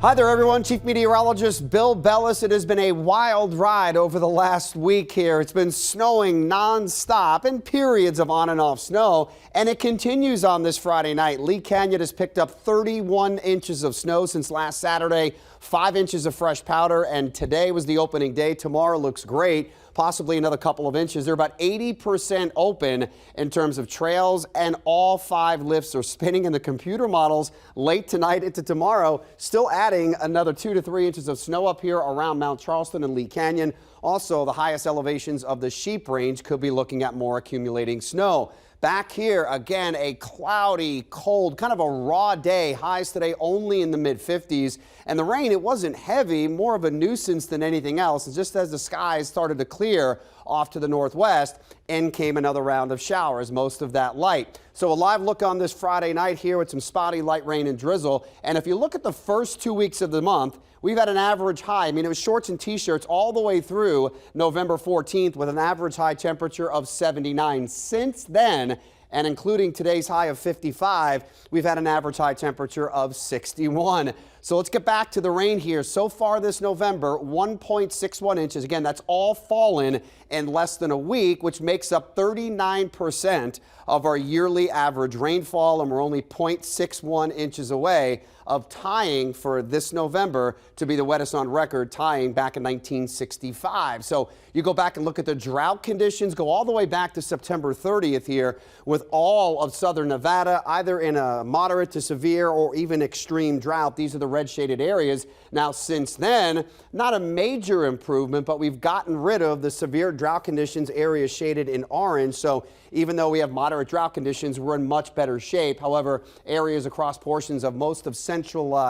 Hi there, everyone. Chief Meteorologist Bill Bellis. It has been a wild ride over the last week here. It's been snowing nonstop and periods of on and off snow, and it continues on this Friday night. Lee Canyon has picked up 31 inches of snow since last Saturday, 5 inches of fresh powder, and today was the opening day. Tomorrow looks great. Possibly another couple of inches. They're about 80% open in terms of trails, and all 5 lifts are spinning in the computer models late tonight into tomorrow, still adding another 2 to 3 inches of snow up here around Mount Charleston and Lee Canyon. Also, the highest elevations of the Sheep Range could be looking at more accumulating snow. Back here, again, a cloudy, cold, kind of a raw day. Highs today only in the mid-50s. And the rain, it wasn't heavy, more of a nuisance than anything else. And just as the skies started to clear off to the northwest, in came another round of showers, most of that light. So a live look on this Friday night here with some spotty light rain and drizzle. And if you look at the first 2 weeks of the month, we've had an average high. I mean, it was shorts and t-shirts all the way through November 14th with an average high temperature of 79. Since then, and including today's high of 55, we've had an average high temperature of 61. So let's get back to the rain here. So far this November, 1.61 inches. Again, that's all fallen in less than a week, which makes up 39% of our yearly average rainfall, and we're only 0.61 inches away of tying for this November to be the wettest on record, tying back in 1965. So you go back and look at the drought conditions, go all the way back to September 30th here with all of southern Nevada, either in a moderate to severe or even extreme drought. These are the red shaded areas. Now, since then, not a major improvement, but we've gotten rid of the severe drought conditions areas shaded in orange. So even though we have moderate drought conditions, we're in much better shape. However, areas across portions of most of central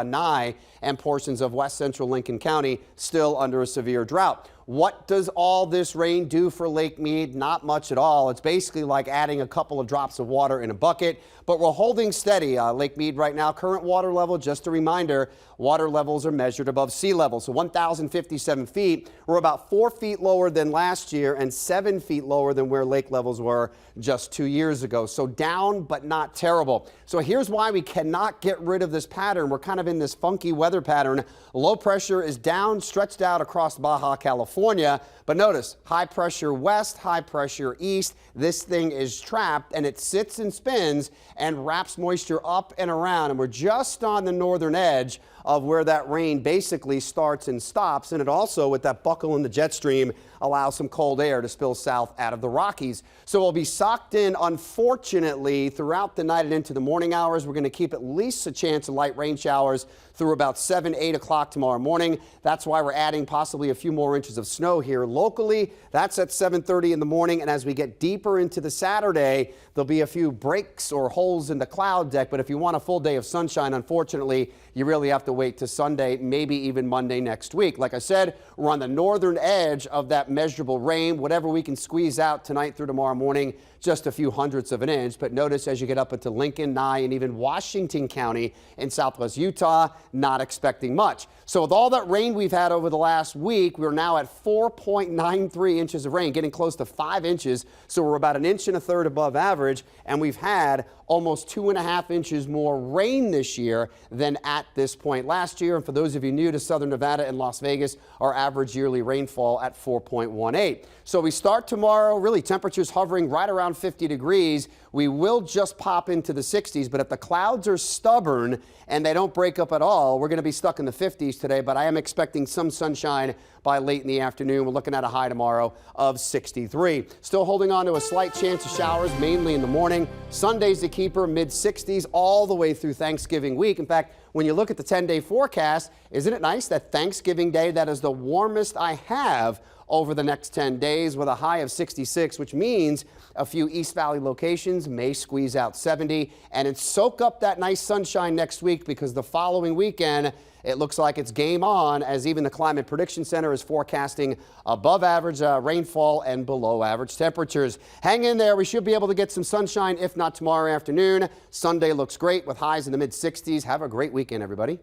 Nye and portions of west central Lincoln County still under a severe drought. What does all this rain do for Lake Mead? Not much at all. It's basically like adding a couple of drops of water in a bucket, but we're holding steady. Lake Mead right now, current water level, just a reminder, water levels are measured above sea level. So 1,057 feet. We're about 4 feet lower than last year and 7 feet lower than where lake levels were just 2 years ago. So down, but not terrible. So here's why we cannot get rid of this pattern. We're kind of in this funky weather pattern. Low pressure is down, stretched out across Baja California. But notice, high pressure west, high pressure east. This thing is trapped, and it sits and spins and wraps moisture up and around. And we're just on the northern edge of where that rain basically starts and stops. And it also, with that buckle in the jet stream, allows some cold air to spill south out of the Rockies. So we'll be socked in, unfortunately, throughout the night and into the morning hours. We're going to keep at least a chance of light rain showers through about 7, 8 o'clock tomorrow morning. That's why we're adding possibly a few more inches of snow here locally. That's at 7:30 in the morning. And as we get deeper into the Saturday, there'll be a few breaks or holes in the cloud deck. But if you want a full day of sunshine, unfortunately, you really have to wait to Sunday, maybe even Monday next week. Like I said, we're on the northern edge of that measurable rain. Whatever we can squeeze out tonight through tomorrow morning, just a few hundredths of an inch. But notice as you get up into Lincoln, Nye, and even Washington County in southwest Utah, not expecting much. So with all that rain we've had over the last week, we're now at 4.93 inches of rain, getting close to 5 inches. So we're about 1 1/3 inches above average, and we've had almost 2.5 inches more rain this year than at this point last year. And for those of you new to southern Nevada and Las Vegas, our average yearly rainfall at 4.18. So we start tomorrow, really temperatures hovering right around 50 degrees. We will just pop into the 60s, but if the clouds are stubborn and they don't break up at all, we're going to be stuck in the 50s today, but I am expecting some sunshine by late in the afternoon. We're looking at a high tomorrow of 63. Still holding on to a slight chance of showers, mainly in the morning. Sunday's the keeper, mid-60s all the way through Thanksgiving week. In fact, when you look at the 10-day forecast, isn't it nice that Thanksgiving Day, that is the warmest I have over the next 10 days with a high of 66, which means a few East Valley locations may squeeze out 70 and soak up that nice sunshine next week, because the following weekend, it looks like it's game on, as even the Climate Prediction Center is forecasting above average rainfall and below average temperatures. Hang in there. We should be able to get some sunshine, if not tomorrow afternoon. Sunday looks great with highs in the mid-60s. Have a great weekend, everybody.